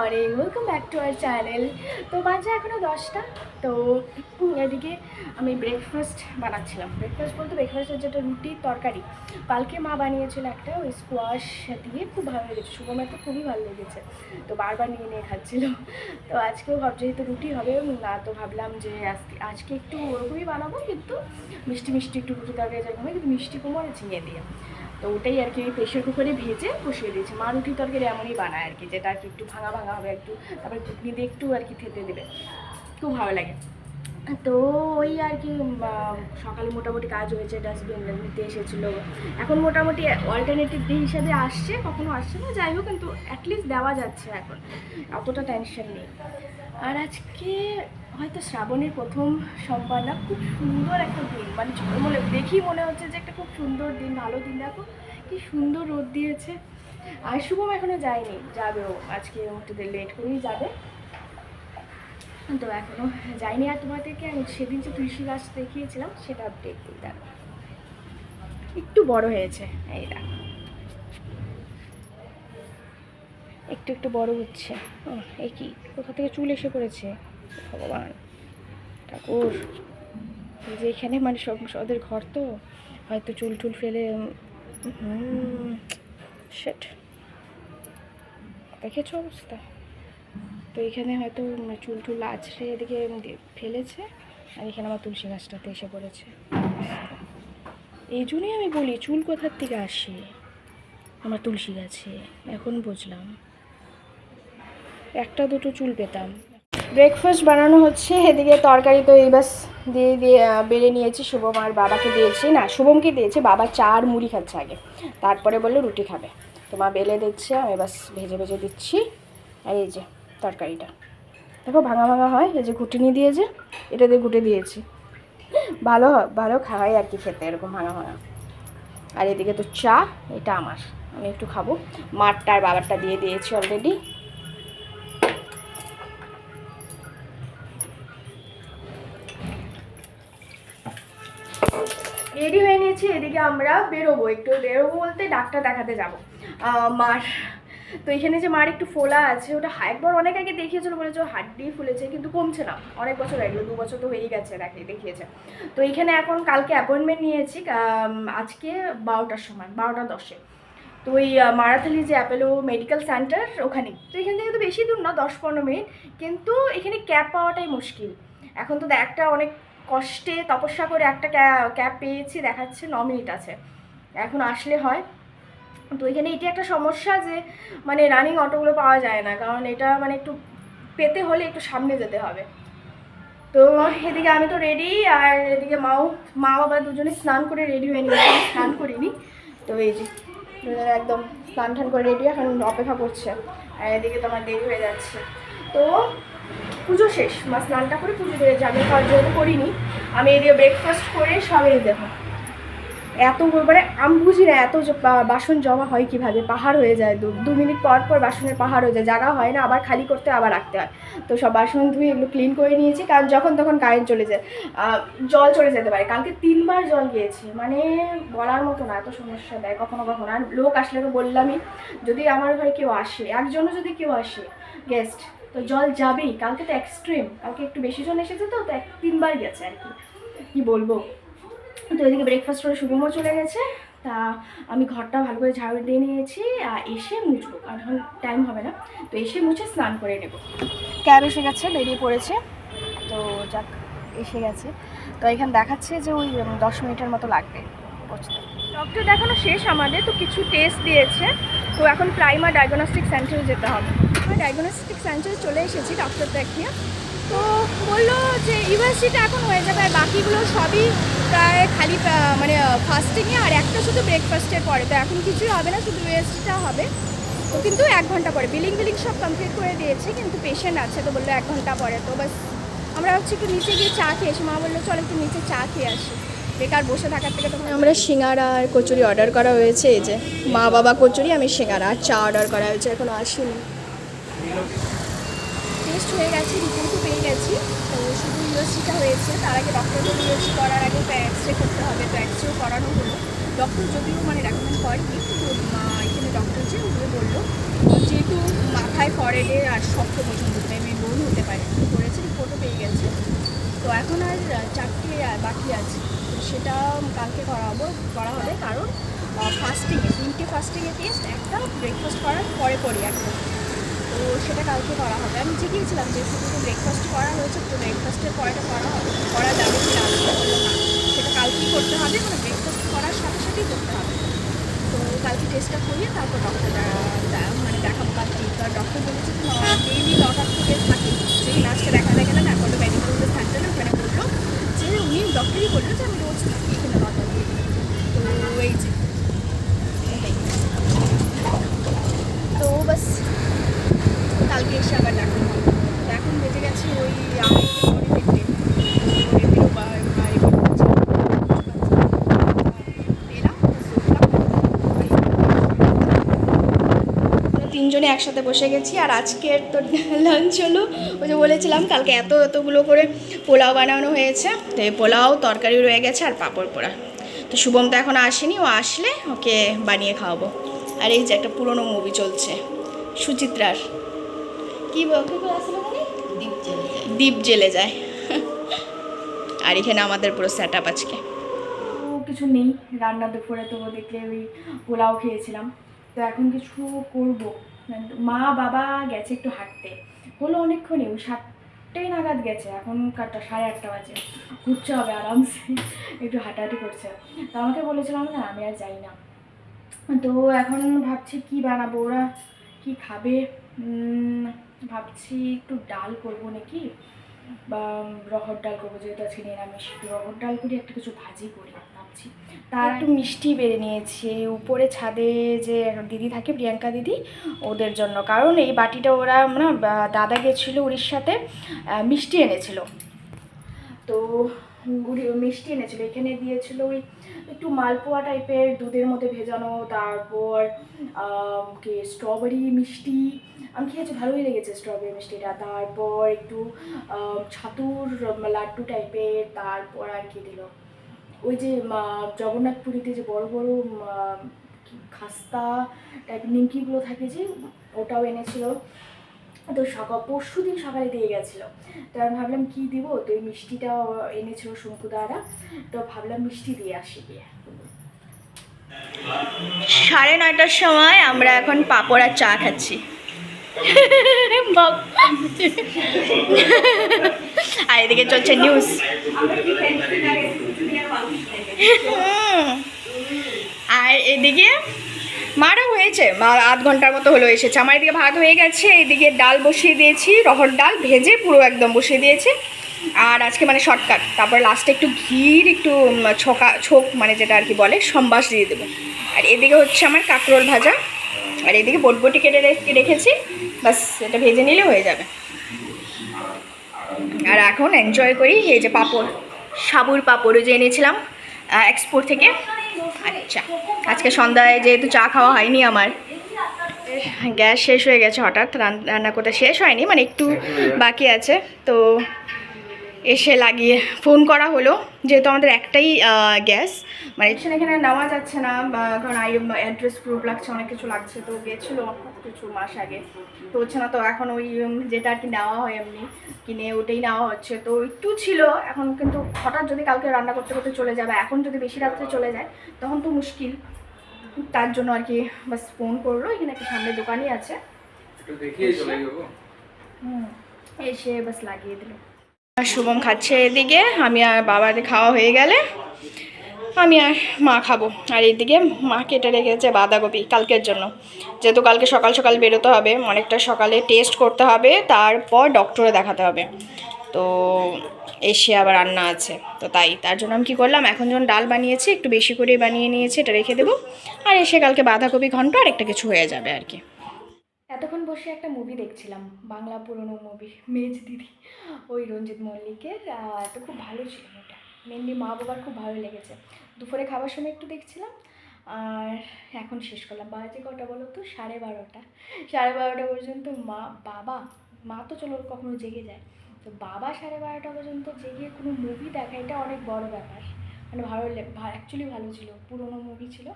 Morning, welcome back to our channel. তো বাজে এখনও 10টা। তো এদিকে আমি ব্রেকফাস্ট বানাচ্ছিলাম। ব্রেকফাস্ট বলতে ব্রেকফাস্টের যেটা রুটির তরকারি কালকে মা বানিয়েছিল একটা, ওই স্কোয়াশ দিয়ে খুব ভালো লেগেছে। শুভমের তো খুবই ভালো লেগেছে, তো বারবার নিয়ে নিয়ে খাচ্ছিল। তো আজকেও যেহেতু রুটি হবে না, তো ভাবলাম যে আজকে একটু ওরকমই বানাবো, কিন্তু মিষ্টি মিষ্টি একটু রুটি তরকারি যেরকম হয়, কিন্তু মিষ্টি কুমড়ো ঝিঙে দিয়ে। তো ওটাই আর কি প্রেশার কুকারে ভেজে বসিয়ে দিয়েছি। মা রুটি তরকারি এমনই বানায় আর কি, যেটা আর কি একটু ভাঙা ভাঙা হবে, একটু তারপরে ঘুটনি দিয়ে একটু আর কি থেতে দেবে, খুব ভালো লাগে। তো ওই আর কি সকালে মোটামুটি কাজ হয়েছে, ডাস্টবিন নিতে এসেছিলো। এখন মোটামুটি অল্টারনেটিভ ডে হিসাবে আসছে, কখনো আসছে না, যাই হোক, কিন্তু অ্যাটলিস্ট দেওয়া যাচ্ছে এখন, অতটা টেনশন নেই। আর আজকে হয়তো শ্রাবণের প্রথম সোমবার না, খুব সুন্দর একটা দিন, মানে দেখি মনে হচ্ছে যে একটা খুব সুন্দর দিন, ভালো দিন। দেখো কি সুন্দর রোদ দিয়েছে। আর শুভম এখনো যায়নি, যাবে ও আজকে একটু লেট করেই যাবে, তো এখনো যাইনি। আর তোমাদেরকে আমি সেদিন যে তুলসী গাছ দেখিয়েছিলাম সেটা আপডেট দিই, দেখো একটু বড় হয়েছে, এই দেখো একটু একটু বড় হচ্ছে। এই কি কোথা থেকে চুল এসে পড়েছে, ভগবান ঠাকুর। এই যে এখানে মানে সব ওদের ঘর, তো হয়তো চুল টুল ফেলে। সেট দেখেছো অবস্থা, তো এখানে হয়তো চুল টুল আছড়ে এদিকে ফেলেছে, আর এখানে আমার তুলসী গাছটাতে এসে পড়েছে। এই জন্যই আমি বলি চুল কোথার থেকে আসে আমার তুলসী গাছে, এখন বুঝলাম। একটা দুটো চুল পেতাম। ব্রেকফাস্ট বানানো হচ্ছে, এদিকে তরকারি তো এই বাস দিয়ে দিয়ে বেড়ে নিয়েছি। শুভম আর বাবাকে দিয়েছি, না শুভমকে দিয়েছি, বাবা চা আর মুড়ি খাচ্ছে আগে, তারপরে বললো রুটি খাবে। তো মা বেলে দিচ্ছে, আমি বাস ভেজে ভেজে দিচ্ছি। আর এই যে তরকারিটা দেখো ভাঙা ভাঙা হয়, এই যে ঘুটনি দিয়ে, যে এটা দিয়ে ঘুটে দিয়েছি, ভালো ভালো খাওয়াই আর কি খেতে এরকম ভাঙা ভাঙা। আর এদিকে তো চা, এটা আমার, আমি একটু খাবো। মারটা আর বাবারটা দিয়ে দিয়েছি অলরেডি। রেডি হয়ে নিয়েছি, এদিকে আমরা বেরোবো, একটু বেরোবো বলতে ডাক্তার দেখাতে যাবো মার। তো এখানে যে মার একটু ফোলা আছে, ওটা একবার অনেক আগে দেখিয়েছিল, বলেছে হাড্ডি ফুলেছে, কিন্তু কমছে না, অনেক বছর হয়ে গেলো, 2 বছর তো হয়েই গেছে দেখিয়েছে। তো এখানে এখন কালকে অ্যাপয়েন্টমেন্ট নিয়েছি, আজকে 12টার সময়, 12টা 10-এ। তো ওই মারাথালি যে অ্যাপেলো মেডিকেল সেন্টার, ওখানে। তো এখান থেকে তো বেশি দূর না, 10-15 মিনিট, কিন্তু এখানে ক্যাব পাওয়াটাই মুশকিল। এখন তো একটা অনেক কষ্টে তপস্যা করে একটা ক্যাব পেয়েছি, দেখাচ্ছে 9 মিনিট আছে, এখন আসলে হয়। তো এখানে এটি একটা সমস্যা যে মানে রানিং অটোগুলো পাওয়া যায় না, কারণ এটা মানে একটু পেতে হলে একটু সামনে যেতে হবে। তো এদিকে আমি তো রেডি, আর এদিকে মা বাবা দুজনে স্নান করে রেডি হয়ে নিয়েছে, স্নান করিনি। তো এই যে দুজনে একদম স্নান টান করে রেডি, এখন অপেক্ষা করছে। আর এদিকে তো আমার দেরি হয়ে যাচ্ছে। তো পুজো শেষ, মা স্নানটা করে পুজো দিয়ে যাবে, খাওয়ার জন্য করিনি আমি। এদিকে ব্রেকফাস্ট করে সবাই দেখো এত মানে আমি বুঝি না এত বাসন জমা হয় কীভাবে, পাহাড় হয়ে যায়, 2 মিনিট পর পর বাসনের পাহাড় হয়ে যায়, জায়গা হয় না, আবার খালি করতে আবার রাখতে হয়। তো সব বাসন ধুয়ে এগুলো ক্লিন করে নিয়েছি, কারণ যখন তখন কারেন্ট চলে যায়, জল চলে যেতে পারে। কালকে 3বার জল গিয়েছে, মানে বলার মতো না, এত সমস্যা দেয় কখনো কখনো। আর লোক আসলে তো বললামই, যদি আমার ঘরে কেউ আসে, একজনও যদি কেউ আসে গেস্ট, তো জল যাবেই। কালকে তো এক্সট্রিম, কালকে একটু বেশি জন এসেছে, তো 3বার গেছে আর কি, কী বলবো। তো এদিকে ব্রেকফাস্ট করে শুভমও চলে গেছে, তা আমি ঘরটা ভালো করে ঝাড়ু দিয়ে নিয়েছি, আর এসে মুছবো, কারণ এখন টাইম হবে না। তো এসে মুছে স্নান করে নেব। ক্যাব এসে গেছে, বেরিয়ে পড়েছে, তো যাক এসে গেছে। তো এখানে দেখাচ্ছে যে ওই 10 মিনিটের মতো লাগবে পৌঁছতে। ডক্টর দেখানো শেষ আমাদের, তো কিছু টেস্ট দিয়েছে, তো এখন প্রাইমা ডায়াগনস্টিক সেন্টারে যেতে হবে। ডায়াগনস্টিক সেন্টারে চলে এসেছি ডক্টর দেখিয়ে। তো বললো যে ইউএসজিটা এখন হয়ে যাবে, আর বাকিগুলো সবই প্রায় খালি মানে ফাস্টিংয়ে, আর একটা শুধু ব্রেকফাস্টের পরে। তো এখন কিছুই হবে না, শুধু ইউএসজিটা হবে। তো কিন্তু 1 ঘন্টা পরে বিলিং সব কমপ্লিট করে দিয়েছে, কিন্তু পেশেন্ট আছে, তো বললো 1 ঘন্টা পরে। তো বাস আমরা হচ্ছে একটু নিচে গিয়ে চা খেয়ে এসে, মা বললো চল একটু নিচে চা খেয়ে আসি, বেকার বসে থাকার থেকে। তখন আমরা সিঙ্গারা আর কচুরি অর্ডার করা হয়েছে, এই যে মা বাবা কচুরি, আমি সিঙ্গারা, আর চা অর্ডার করা হয়েছে, এখনও আসেনি। টেস্ট হয়ে গেছে, রিপোর্টও পেয়ে গেছি। তো শুধু ইউএসজিটা হয়েছে, তার আগে ডক্টর ইউএসজি করার আগে তো এক্স রে করতে হবে, তো এক্স রেও করানো হলো। ডক্টর যদিও মানে রেকমেন্ড করেনি, কিন্তু এখানে ডক্টর যে উনি বললো যেহেতু মাথায় ফরেডে আর শক্ত পছন্দ মেবি বোন হতে পারে, তো করেছে, রিপোর্টও পেয়ে গেছে। তো এখন আর 4টে বাকি আছে, তো সেটা কালকে করা হবে, কারণ ফাস্টিংয়ে 3টে ফাস্টিংয়ে টেস্ট, একটা ব্রেকফাস্ট করার পরে পরই একদম। তো সেটা কালকে করা হবে। আমি জিজ্ঞেসছিলাম যে শুধু ব্রেকফাস্ট করা হয়েছে, তো ব্রেকফাস্টের পরেটা করা যাবে কি না, বললো না, সেটা কালকেই করতে হবে, মানে ব্রেকফাস্ট করার সাথে সাথেই করতে হবে। তো কালকে টেস্টটা করিয়ে তারপর ডক্টর মানে দেখাবো কালকে। কারণ ডক্টর বলেছে যে ডেইলি 9টার থেকে থাকি, যেই আজকে দেখাতে গেলে না কোনো মেডিকেলে থাকবে না, ওখানে বললো যে উনি ডক্টরই বললো যে আমি রোজ থাকি এখানে 9টার থেকে। তো এই যে তো বাস কালকে এসে আবার ডাক্তার হবে। তো এখন বেজে গেছে ওই তিনজনে একসাথে বসে গেছি। আর আজকের তো লাঞ্চ হলো, ওই যে বলেছিলাম কালকে এতগুলো করে পোলাও বানানো হয়েছে, তো এই পোলাও তরকারি রয়ে গেছে আর পাঁপড় পোড়া। তো শুভম তো এখন আসেনি, ও আসলে ওকে বানিয়ে খাওয়াবো। আর এই যে একটা পুরনো মুভি চলছে সুচিত্রার, কি আসলে দ্বীপ জেলে যায়। আর এখানে আমাদের পুরো সেট আপ আজকে কিছু নেই রান্না, দুপুরে তো দেখলে ওই পোলাও খেয়েছিলাম। তো এখন কিছু করব, মা বাবা গেছে একটু হাঁটতে, হলো অনেকক্ষণই, ওই 7টে নাগাদ গেছে, এখন কারটা 8:30 বাজে, ঘুরছে হবে আরামসে, একটু হাঁটাহাঁটি করছে। তো আমাকে বলেছিলাম না আমি আর যাই না। তো এখন ভাবছি কি বানাবো, ওরা কি খাবে, ভাবছি একটু ডাল করবো নাকি, বা রহর ডাল করবো, যেহেতু আজকে নিরামিষ, রহর ডাল করি, একটা কিছু ভাজি করি ভাবছি। তার একটু মিষ্টি বেড়ে নিয়েছি উপরে ছাদে, যে দিদি থাকে প্রিয়াঙ্কা দিদি, ওদের জন্য, কারণ এই বাটিটা ওরা না দাদা গেছিলো উড়িষ্যাতে, মিষ্টি এনেছিল, তো মিষ্টি এনেছিল, এখানে দিয়েছিল ওই একটু মালপোয়া টাইপের দুধের মধ্যে ভেজানো, তারপর কি স্ট্রবেরি মিষ্টি, আমি খেয়েছি ভালোই লেগেছে স্ট্রবেরি মিষ্টিটা, তারপর একটু ছাতুর লাড্ডু টাইপের, তারপর আর কি দিল ওই যে জগন্নাথপুরীতে যে বড় বড় খাস্তা টাইপের নিমকিগুলো থাকে যে, ওটাও এনেছিল। তো পরশু দিন সকালে দিয়ে গেছিলো, তো আমি ভাবলাম কি দিব, তো এই মিষ্টিটা এনেছিল শঙ্কুদারা, তো ভাবলাম মিষ্টি দিয়ে আসি গিয়ে। 9:30টার সময় আমরা এখন পাঁপড় আর চা খাচ্ছি। আর এদিকে চলছে নিউজ। আর এদিকে মারা হয়েছে, মা 8 ঘন্টার মতো হলো এসেছে। আমার এদিকে ভাত হয়ে গেছে, এদিকে ডাল বসিয়ে দিয়েছি, রহর ডাল ভেজে পুরো একদম বসিয়ে দিয়েছি। আর আজকে মানে শর্টকাট, তারপর লাস্টে একটু ঘির একটু ছোক মানে যেটা আর কি বলে সম্বাস দিয়ে দেবো। আর এদিকে হচ্ছে আমার কাঁকরোল ভাজা, আর এদিকে বটবটি কেটে রেখেছি, বাস এটা ভেজে নিলে হয়ে যাবে। আর এখন এনজয় করি এই যে পাঁপড়, সাবুর পাঁপড় যে এনেছিলাম এক্সপোর্ট থেকে। আচ্ছা আজকে সন্ধ্যায় যেহেতু চা খাওয়া হয়নি আমার, গ্যাস শেষ হয়ে গেছে হঠাৎ, রান্না করতে শেষ হয়নি, মানে একটু বাকি আছে, তো এসে লাগিয়ে ফোন করা হলো, যেহেতু আমাদের একটাই গ্যাস, মানে এখানে নেওয়া যাচ্ছে না, কারণ অ্যাড্রেস প্রুফ লাগছে, অনেক কিছু লাগছে, তো গেছিলো কিছু মাস আগে, তো হচ্ছে না, তো এখন ওই যেটা আর কি নেওয়া হয় এমনি কিনে ওটাই নেওয়া হচ্ছে, তো একটু ছিল এখন, কিন্তু হঠাৎ যদি কালকে রান্না করতে করতে চলে যাবে, এখন যদি বেশি রাত্রে চলে যায় তখন তো মুশকিল, তার জন্য আর কি বাস ফোন করলো, এখানে একটা সামনে দোকানই আছে, এসে বাস লাগিয়ে দিল। শুভম খাচ্ছে এদিকে, আমি আর বাবাদের খাওয়া হয়ে গেলে আমি আর মা খাবো। আর এইদিকে মা কেটে রেখেছে বাঁধাকপি কালকের জন্য, যেহেতু কালকে সকাল সকাল বেরোতে হবে, অনেকটা সকালে টেস্ট করতে হবে, তারপর ডক্টরে দেখাতে হবে, তো এসে আবার রান্না আছে, তো তার জন্য আমি কী করলাম, এখন যখন ডাল বানিয়েছি একটু বেশি করে বানিয়ে নিয়েছি, এটা রেখে দেবো, আর এসে কালকে বাঁধাকপি ঘন্ট আর একটা কিছু হয়ে যাবে আর কি। এতক্ষণ বসে একটা মুভি দেখছিলাম, বাংলা পুরনো মুভি মেজ দিদি, ওই রঞ্জিত মল্লিকের, তো খুব ভালো ছিল ওটা, মেনলি মা বাবার খুব ভালো লেগেছে। দুপুরে খাবার সময় একটু দেখছিলাম, আর এখন শেষ করলাম। বাজে কটা বলো তো, 12:30, 12:30 পর্যন্ত মা তো চলো কখনো জেগে যায়, তো বাবা 12:30 পর্যন্ত জেগে কোনো মুভি দেখা, এটা অনেক বড় ব্যাপার, মানে ভালো অ্যাকচুয়ালি ভালো ছিল, পুরনো মুভি ছিল,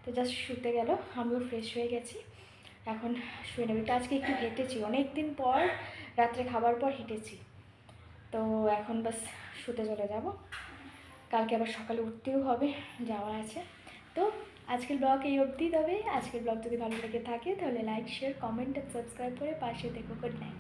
তো তো জাস্ট শুতে গেল, আমিও ফ্রেশ হয়ে গেছি, এখন শুয়ে নেব। তো আজকে একটু হেঁটেছি, অনেক দিন পর রাত্রে খাবার পর হেঁটেছি। তো এখন বাস শুতে চলে যাব, কালকে আবার সকালে উঠতেও হবে, যাওয়া আছে। তো আজকের ব্লগ এই অবধি। তবে আজকের ব্লগ যদি ভালো লেগে থাকে তাহলে লাইক, শেয়ার, কমেন্ট আর সাবস্ক্রাইব করে পাশে থেকো। Good night.